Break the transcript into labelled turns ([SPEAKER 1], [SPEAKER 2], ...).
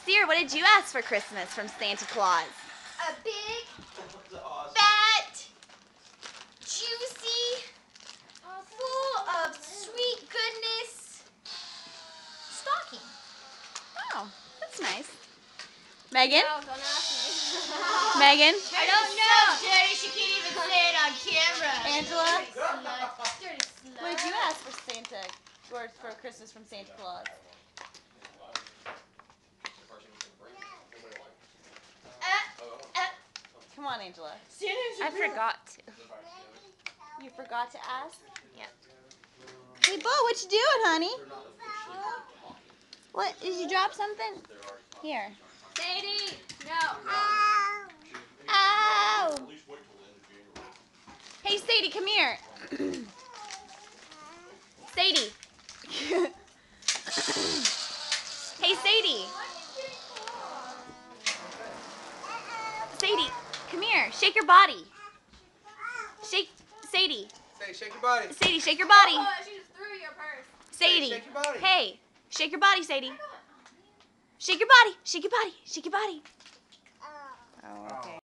[SPEAKER 1] Seer, what did you ask for Christmas from Santa Claus?
[SPEAKER 2] A big, fat, juicy, full of sweet goodness stocking.
[SPEAKER 1] Oh, that's nice. Megan?
[SPEAKER 2] No, don't ask me.
[SPEAKER 1] Megan?
[SPEAKER 2] I don't know. So dirty, she can't even say it on camera.
[SPEAKER 1] Angela?
[SPEAKER 2] Dirty slut.
[SPEAKER 1] What did you ask for Santa or for Christmas from Santa Claus? Come on, Angela.
[SPEAKER 3] I forgot to.
[SPEAKER 1] You forgot to ask?
[SPEAKER 3] Yeah.
[SPEAKER 1] Hey, Bo, what you doing, honey? What? Did you drop something? Here.
[SPEAKER 2] Sadie, no.
[SPEAKER 1] Ow! Hey, Sadie, come here. Sadie. Hey, Sadie. Sadie, come here. Shake your body. Shake, Sadie.
[SPEAKER 4] Shake your body.
[SPEAKER 1] Sadie, shake your body.
[SPEAKER 2] Oh, she just threw your purse.
[SPEAKER 1] Sadie.
[SPEAKER 4] Shake your body.
[SPEAKER 1] Hey, shake your body, Sadie. Shake your body. Shake your body. Shake your body. Oh, okay.